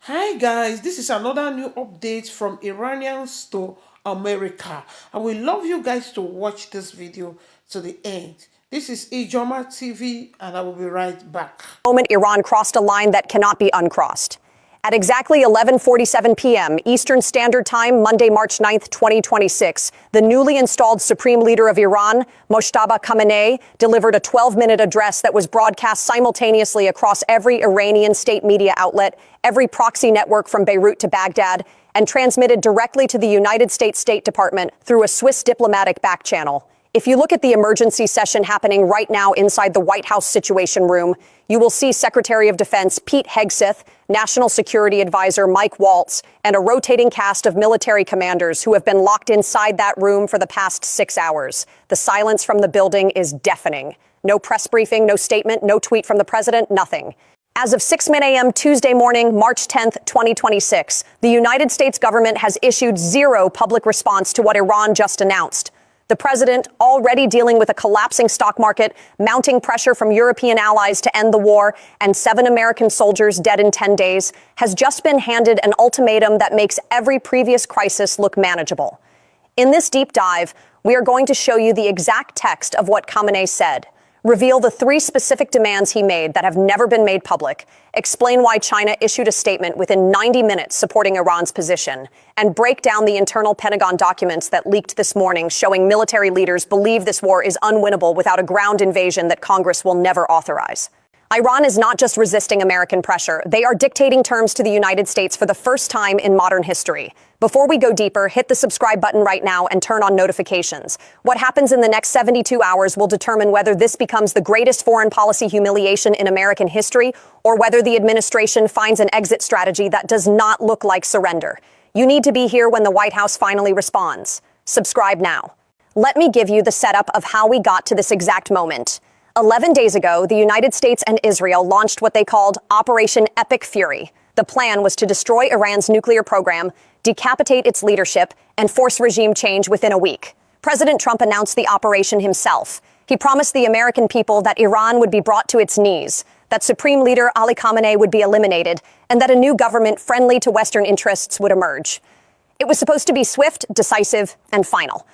Hi guys, this is another new update from Iranians to America. I will love you guys to watch this video to the end. This is Ijoma TV and I will be right back. Moment Iran crossed a line that cannot be uncrossed. At exactly 11:47 p.m. Eastern Standard Time, Monday, March 9th, 2026, the newly installed Supreme Leader of Iran, Mojtaba Khamenei, delivered a 12-minute address that was broadcast simultaneously across every Iranian state media outlet, every proxy network from Beirut to Baghdad, and transmitted directly to the United States State Department through a Swiss diplomatic back channel. If you look at the emergency session happening right now inside the White House Situation Room, you will see Secretary of Defense Pete Hegseth, National Security Advisor Mike Waltz, and a rotating cast of military commanders who have been locked inside that room for the past 6 hours. The silence from the building is deafening. No press briefing, no statement, no tweet from the president, nothing. As of 6 a.m. Tuesday morning, March 10th, 2026, the United States government has issued zero public response to what Iran just announced. The president, already dealing with a collapsing stock market, mounting pressure from European allies to end the war, and 7 American soldiers dead in 10 days, has just been handed an ultimatum that makes every previous crisis look manageable. In this deep dive, we are going to show you the exact text of what Khamenei said, reveal the 3 specific demands he made that have never been made public, explain why China issued a statement within 90 minutes supporting Iran's position, and break down the internal Pentagon documents that leaked this morning showing military leaders believe this war is unwinnable without a ground invasion that Congress will never authorize. Iran is not just resisting American pressure, they are dictating terms to the United States for the first time in modern history. Before we go deeper, hit the subscribe button right now and turn on notifications. What happens in the next 72 hours will determine whether this becomes the greatest foreign policy humiliation in American history or whether the administration finds an exit strategy that does not look like surrender. You need to be here when the White House finally responds. Subscribe now. Let me give you the setup of how we got to this exact moment. 11 days ago, the United States and Israel launched what they called Operation Epic Fury. The plan was to destroy Iran's nuclear program, decapitate its leadership, and force regime change within a week. President Trump announced the operation himself. He promised the American people that Iran would be brought to its knees, that Supreme Leader Ali Khamenei would be eliminated, and that a new government friendly to Western interests would emerge. It was supposed to be swift, decisive, and final.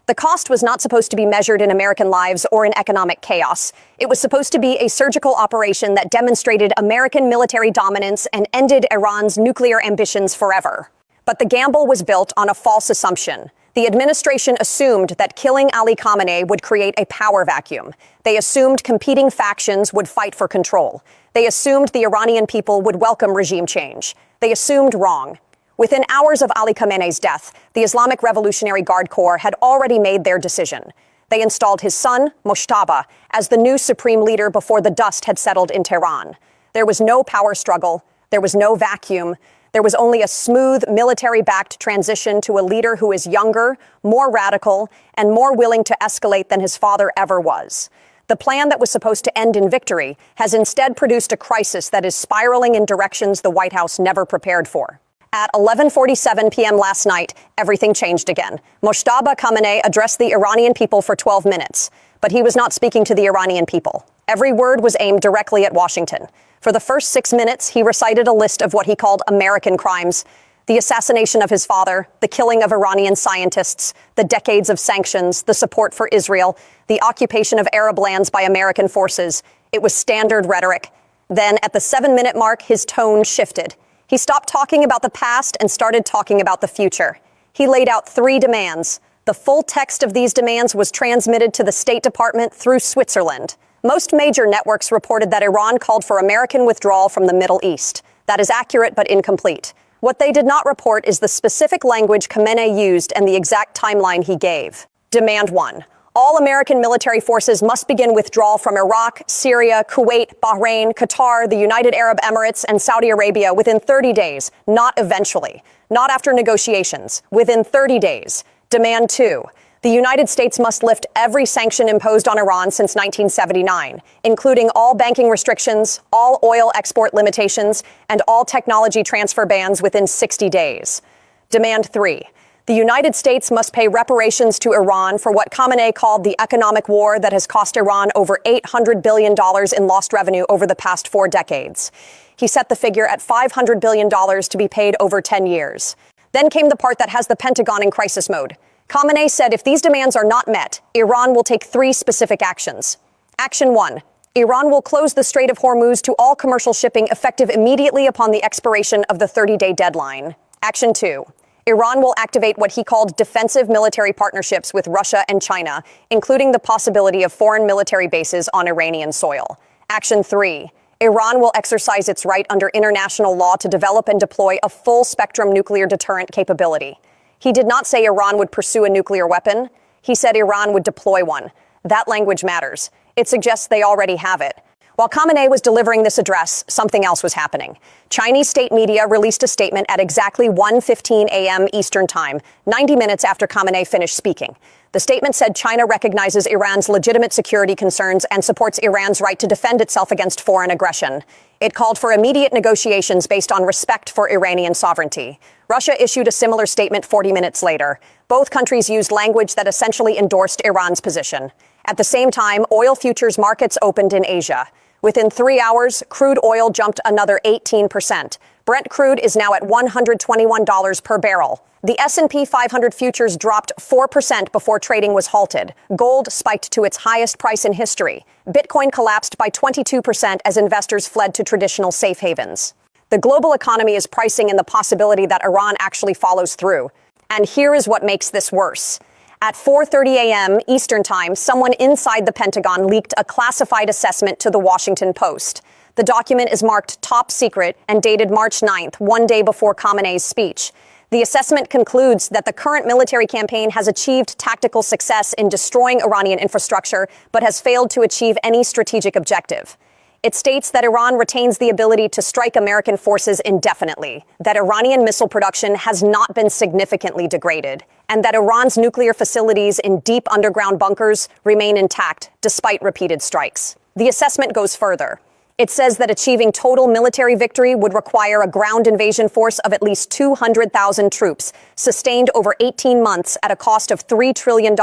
The cost was not supposed to be measured in American lives or in economic chaos. It was supposed to be a surgical operation that demonstrated American military dominance and ended Iran's nuclear ambitions forever. But the gamble was built on a false assumption. The administration assumed that killing Ali Khamenei would create a power vacuum. They assumed competing factions would fight for control. They assumed the Iranian people would welcome regime change. They assumed wrong. Within hours of Ali Khamenei's death, the Islamic Revolutionary Guard Corps had already made their decision. They installed his son, Mojtaba, as the new supreme leader before the dust had settled in Tehran. There was no power struggle. There was no vacuum. There was only a smooth, military-backed transition to a leader who is younger, more radical, and more willing to escalate than his father ever was. The plan that was supposed to end in victory has instead produced a crisis that is spiraling in directions the White House never prepared for. At 11:47 p.m. last night, everything changed again. Mojtaba Khamenei addressed the Iranian people for 12 minutes, but he was not speaking to the Iranian people. Every word was aimed directly at Washington. For the first 6 minutes, he recited a list of what he called American crimes: the assassination of his father, the killing of Iranian scientists, the decades of sanctions, the support for Israel, the occupation of Arab lands by American forces. It was standard rhetoric. Then, at the 7-minute mark, his tone shifted. He stopped talking about the past and started talking about the future. He laid out 3 demands. The full text of these demands was transmitted to the State Department through Switzerland. Most major networks reported that Iran called for American withdrawal from the Middle East. That is accurate but incomplete. What they did not report is the specific language Khamenei used and the exact timeline he gave. Demand 1. All American military forces must begin withdrawal from Iraq, Syria, Kuwait, Bahrain, Qatar, the United Arab Emirates, and Saudi Arabia within 30 days, not eventually. Not after negotiations, within 30 days. Demand 2. The United States must lift every sanction imposed on Iran since 1979, including all banking restrictions, all oil export limitations, and all technology transfer bans within 60 days. Demand 3. The United States must pay reparations to Iran for what Khamenei called the economic war that has cost Iran over $800 billion in lost revenue over the past 4 decades. He set the figure at $500 billion to be paid over 10 years. Then came the part that has the Pentagon in crisis mode. Khamenei said if these demands are not met, Iran will take 3 specific actions. Action 1. Iran will close the Strait of Hormuz to all commercial shipping effective immediately upon the expiration of the 30-day deadline. Action 2. Iran will activate what he called defensive military partnerships with Russia and China, including the possibility of foreign military bases on Iranian soil. Action 3. Iran will exercise its right under international law to develop and deploy a full-spectrum nuclear deterrent capability. He did not say Iran would pursue a nuclear weapon. He said Iran would deploy one. That language matters. It suggests they already have it. While Khamenei was delivering this address, something else was happening. Chinese state media released a statement at exactly 1:15 a.m. Eastern Time, 90 minutes after Khamenei finished speaking. The statement said China recognizes Iran's legitimate security concerns and supports Iran's right to defend itself against foreign aggression. It called for immediate negotiations based on respect for Iranian sovereignty. Russia issued a similar statement 40 minutes later. Both countries used language that essentially endorsed Iran's position. At the same time, oil futures markets opened in Asia. Within 3 hours, crude oil jumped another 18%. Brent crude is now at $121 per barrel. The S&P 500 futures dropped 4% before trading was halted. Gold spiked to its highest price in history. Bitcoin collapsed by 22% as investors fled to traditional safe havens. The global economy is pricing in the possibility that Iran actually follows through. And here is what makes this worse. At 4:30 a.m. Eastern Time, someone inside the Pentagon leaked a classified assessment to the Washington Post. The document is marked top secret and dated March 9th, 1 day before Khamenei's speech. The assessment concludes that the current military campaign has achieved tactical success in destroying Iranian infrastructure, but has failed to achieve any strategic objective. It states that Iran retains the ability to strike American forces indefinitely, that Iranian missile production has not been significantly degraded, and that Iran's nuclear facilities in deep underground bunkers remain intact despite repeated strikes. The assessment goes further. It says that achieving total military victory would require a ground invasion force of at least 200,000 troops, sustained over 18 months at a cost of $3 trillion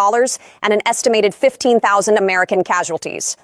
and an estimated 15,000 American casualties.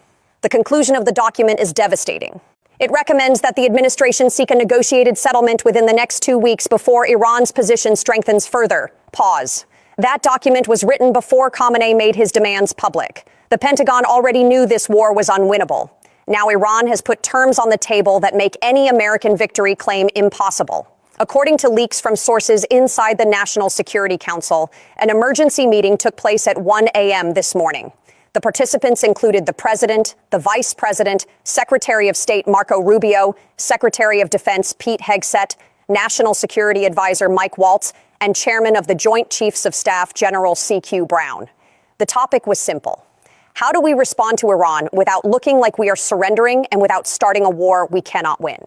The conclusion of the document is devastating. It recommends that the administration seek a negotiated settlement within the next 2 weeks before Iran's position strengthens further. Pause. That document was written before Khamenei made his demands public. The Pentagon already knew this war was unwinnable. Now Iran has put terms on the table that make any American victory claim impossible. According to leaks from sources inside the National Security Council, an emergency meeting took place at 1 a.m. this morning. The participants included the president, the vice president, Secretary of State Marco Rubio, Secretary of Defense Pete Hegseth, National Security Advisor Mike Waltz, and Chairman of the Joint Chiefs of Staff General C.Q. Brown. The topic was simple. How do we respond to Iran without looking like we are surrendering and without starting a war we cannot win?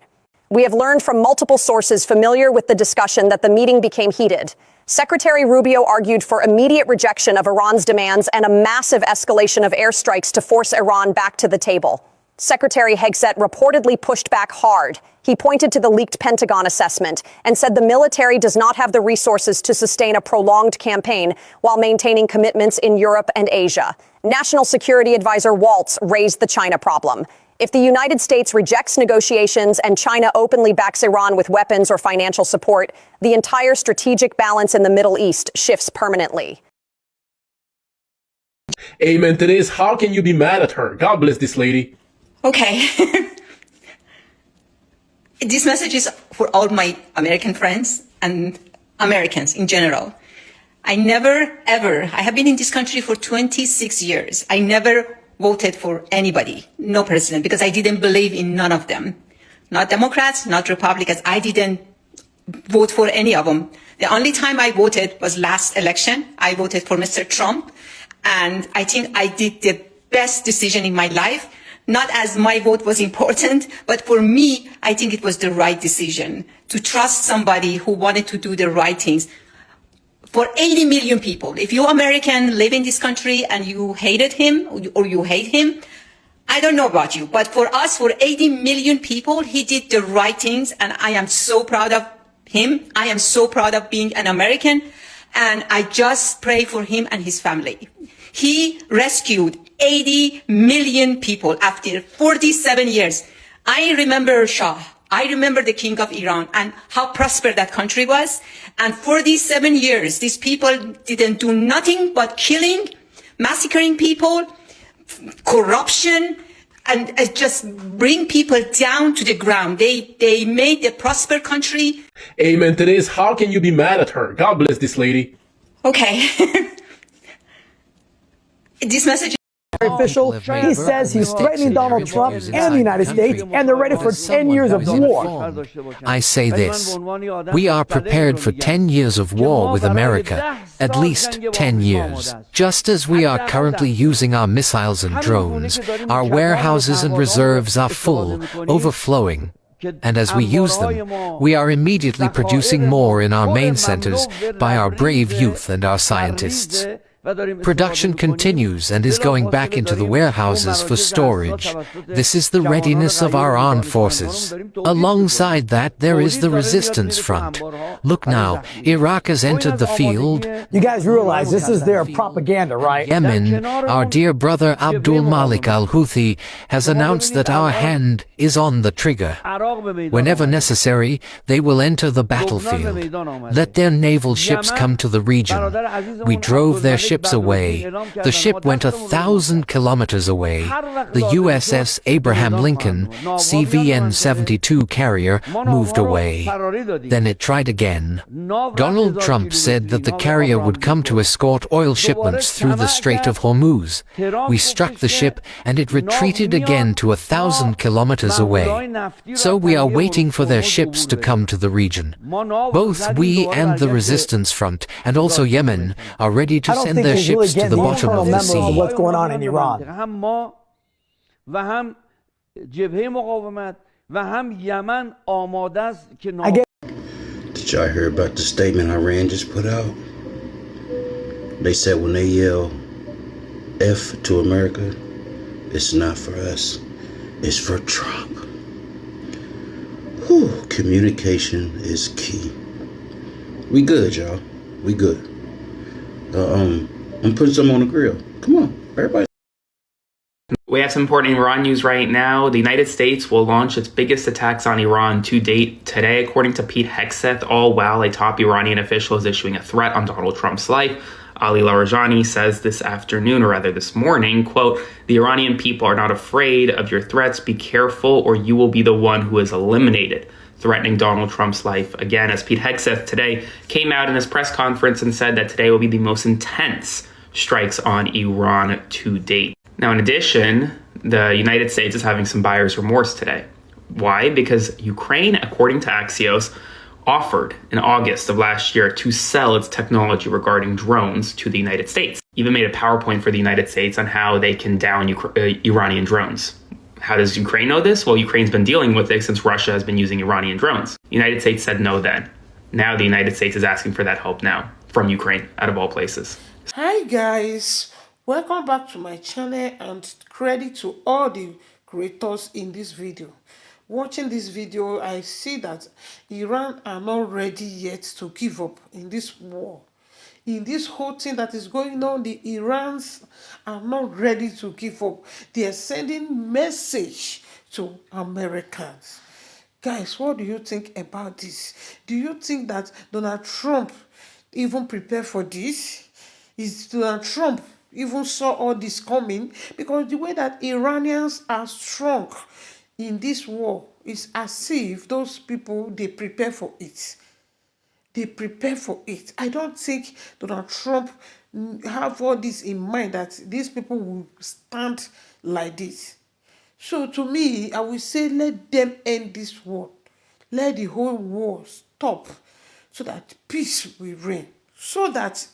We have learned from multiple sources familiar with the discussion that the meeting became heated. Secretary Rubio argued for immediate rejection of Iran's demands and a massive escalation of airstrikes to force Iran back to the table. Secretary Hegseth reportedly pushed back hard. He pointed to the leaked Pentagon assessment and said the military does not have the resources to sustain a prolonged campaign while maintaining commitments in Europe and Asia. National Security Advisor Waltz raised the China problem. If the United States rejects negotiations and China openly backs Iran with weapons or financial support, the entire strategic balance in the Middle East shifts permanently. Amen to this. How can you be mad at her? God bless this lady. Okay. This message is for all my American friends and Americans in general. I have been in this country for 26 years. I never voted for anybody, no president, because I didn't believe in none of them. Not Democrats, not Republicans. I didn't vote for any of them. The only time I voted was last election. I voted for Mr. Trump. And I think I did the best decision in my life. Not as my vote was important, but for me, I think it was the right decision to trust somebody who wanted to do the right things. For 80 million people, if you're American, live in this country and you hated him or you hate him, I don't know about you, but for us, for 80 million people, he did the right things and I am so proud of him. I am so proud of being an American. And I just pray for him and his family. He rescued 80 million people after 47 years. I remember Shah. I remember the king of Iran and how prosperous that country was. And 47 years, these people didn't do nothing but killing, massacring people, corruption, and just bring people down to the ground. They made a prosperous country. Amen to this. How can you be mad at her? God bless this lady. Okay. This message. Official, he says he's threatening Donald Trump and the United States, and they're ready for 10 years of war. I say this, we are prepared for 10 years of war with America, at least 10 years. Just as we are currently using our missiles and drones, our warehouses and reserves are full, overflowing. And as we use them, we are immediately producing more in our main centers by our brave youth and our scientists. Production continues and is going back into the warehouses for storage. This is the readiness of our armed forces. Alongside that, there is the resistance front. Look now, Iraq has entered the field. You guys realize this is their propaganda, right? Yemen, our dear brother Abdul Malik al-Houthi has announced that our hand is on the trigger. Whenever necessary, they will enter the battlefield. Let their naval ships come to the region. We drove their ships away. The ship went 1,000 kilometers away. The USS Abraham Lincoln, CVN-72 carrier, moved away. Then it tried again. Donald Trump said that the carrier would come to escort oil shipments through the Strait of Hormuz. We struck the ship and it retreated again to 1,000 kilometers away. So we are waiting for their ships to come to the region. Both we and the resistance front, and also Yemen, are ready to send their ships to the bottom of the sea. What's going on in Iran? Did y'all hear about the statement Iran just put out? They said when they yell F to America, it's not for us, it's for Trump. Whew, communication is key. We good, y'all. We good. I'm putting some on the grill. Come on, everybody. We have some important Iran news right now. The United States will launch its biggest attacks on Iran to date today, according to Pete Hegseth, all while a top Iranian official is issuing a threat on Donald Trump's life. Ali Larijani says this afternoon, or rather this morning, quote, "The Iranian people are not afraid of your threats. Be careful or you will be the one who is eliminated," threatening Donald Trump's life again, as Pete Hegseth today came out in his press conference and said that today will be the most intense strikes on Iran to date. Now, in addition, the United States is having some buyer's remorse today. Why? Because Ukraine, according to Axios, offered in August of last year to sell its technology regarding drones to the United States. Even made a PowerPoint for the United States on how they can down Iranian drones. How does Ukraine know this? Well, Ukraine's been dealing with it since Russia has been using Iranian drones. The United States said no then. Now the United States is asking for that help now from Ukraine, out of all places. Hi guys, welcome back to my channel and credit to all the creators in this video. Watching this video, I see that Iran are not ready yet to give up in this war. In this whole thing that is going on, the Irans are not ready to give up. They are sending message to Americans. Guys, what do you think about this? Do you think that Donald Trump even prepared for this? Is Donald Trump even saw all this coming? Because the way that Iranians are strong in this war is as if those people, they prepare for it. They prepare for it. I don't think Donald Trump have all this in mind that these people will stand like this. So to me, I will say let them end this war. Let the whole war stop so that peace will reign. So that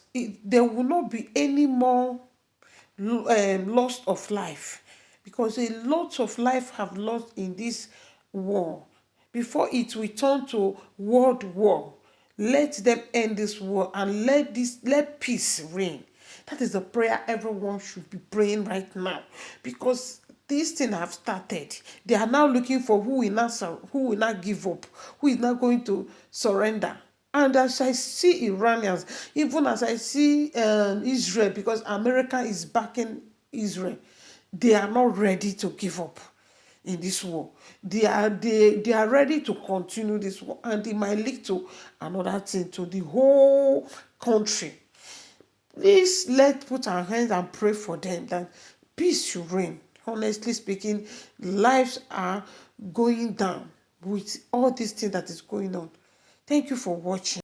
there will not be any more loss of life. Because a lot of life have lost in this war. Before it will turn to world war, let them end this war and let peace reign. That is the prayer everyone should be praying right now. Because these things have started. They are now looking for who will not give up, who is not going to surrender. And as I see Iranians, even as I see Israel, because America is backing Israel, they are not ready to give up in this war. They are ready to continue this war, and it might lead to another thing to the whole country. Please let's put our hands and pray for them that peace should reign. Honestly speaking, lives are going down with all these things that is going on. Thank you for watching.